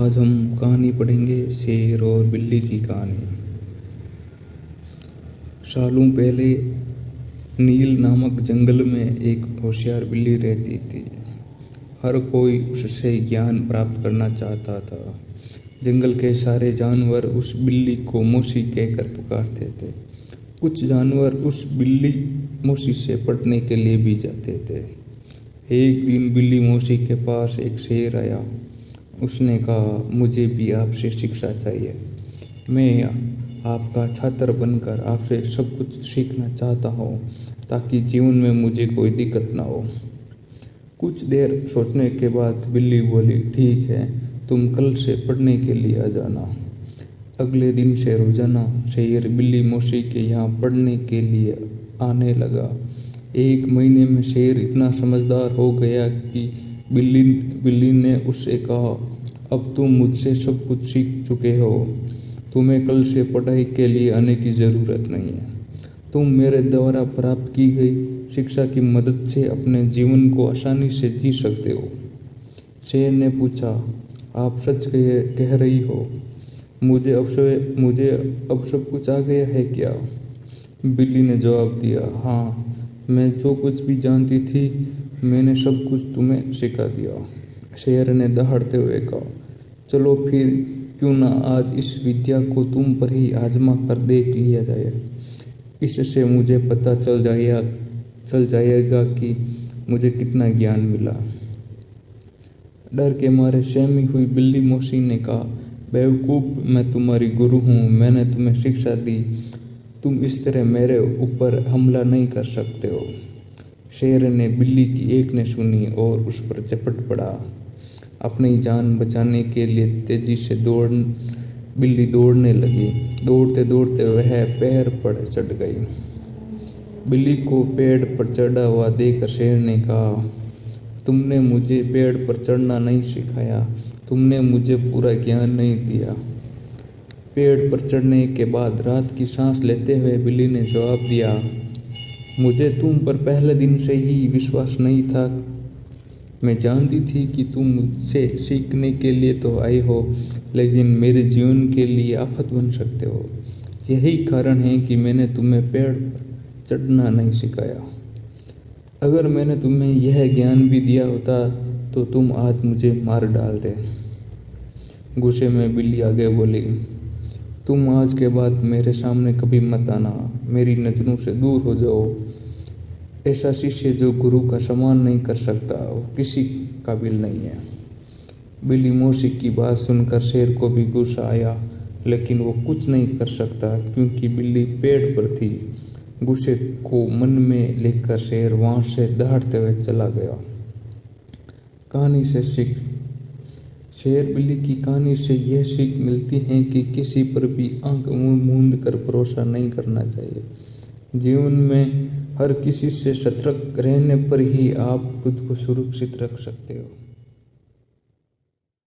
आज हम कहानी पढ़ेंगे शेर और बिल्ली की कहानी। सालों पहले नील नामक जंगल में एक होशियार बिल्ली रहती थी। हर कोई उससे ज्ञान प्राप्त करना चाहता था। जंगल के सारे जानवर उस बिल्ली को मौसी कहकर पुकारते थे। कुछ जानवर उस बिल्ली मौसी से पढ़ने के लिए भी जाते थे। एक दिन बिल्ली मौसी के पास एक शेर आया। उसने कहा, मुझे भी आपसे शिक्षा चाहिए। मैं आपका छात्र बनकर आपसे सब कुछ सीखना चाहता हूँ ताकि जीवन में मुझे कोई दिक्कत ना हो। कुछ देर सोचने के बाद बिल्ली बोली, ठीक है, तुम कल से पढ़ने के लिए आ जाना। अगले दिन से रोजाना शेर बिल्ली मौसी के यहाँ पढ़ने के लिए आने लगा। एक महीने में शेर इतना समझदार हो गया कि बिल्ली ने उससे कहा, अब तुम मुझसे सब कुछ सीख चुके हो। तुम्हें कल से पढ़ाई के लिए आने की ज़रूरत नहीं है। तुम मेरे द्वारा प्राप्त की गई शिक्षा की मदद से अपने जीवन को आसानी से जी सकते हो। शेर ने पूछा, आप सच कह रही हो? मुझे अब सब कुछ आ गया है क्या? बिल्ली ने जवाब दिया, हाँ, मैं जो कुछ भी जानती थी मैंने सब कुछ तुम्हें सिखा दिया। शेर ने दहाड़ते हुए कहा, चलो फिर क्यों ना आज इस विद्या को तुम पर ही आजमा कर देख लिया जाए। इससे मुझे पता चल जाएगा कि मुझे कितना ज्ञान मिला। डर के मारे सहमी हुई बिल्ली मौसी ने कहा, बेवकूफ़, मैं तुम्हारी गुरु हूँ, मैंने तुम्हें शिक्षा दी, तुम इस तरह मेरे ऊपर हमला नहीं कर सकते हो। शेर ने बिल्ली की एक ने सुनी और उस पर झपट पड़ा। अपनी जान बचाने के लिए तेजी से बिल्ली दौड़ने लगी। दौड़ते दौड़ते वह पेड़ पर चढ़ गई। बिल्ली को पेड़ पर चढ़ा हुआ देखकर शेर ने कहा, तुमने मुझे पेड़ पर चढ़ना नहीं सिखाया, तुमने मुझे पूरा ज्ञान नहीं दिया। पेड़ पर चढ़ने के बाद रात की सांस लेते हुए बिल्ली ने जवाब दिया, मुझे तुम पर पहले दिन से ही विश्वास नहीं था। मैं जानती थी कि तुम मुझसे सीखने के लिए तो आए हो, लेकिन मेरे जीवन के लिए आफत बन सकते हो। यही कारण है कि मैंने तुम्हें पेड़ पर चढ़ना नहीं सिखाया। अगर मैंने तुम्हें यह ज्ञान भी दिया होता तो तुम आज मुझे मार डालते। गुस्से में बिल्ली आगे बोली, तुम आज के बाद मेरे सामने कभी मत आना, मेरी नज़रों से दूर हो जाओ। ऐसा शिष्य जो गुरु का सम्मान नहीं कर सकता वो किसी काबिल नहीं है। बिल्ली मौसी की बात सुनकर शेर को भी गुस्सा आया, लेकिन वो कुछ नहीं कर सकता क्योंकि बिल्ली पेड़ पर थी। गुस्से को मन में लेकर शेर वहाँ से दहाड़ते हुए चला गया। कहानी से सीख। शेर बिल्ली की कहानी से यह सीख मिलती है कि किसी पर भी आंख मूंद कर भरोसा नहीं करना चाहिए। जीवन में हर किसी से सतर्क रहने पर ही आप खुद को सुरक्षित रख सकते हो।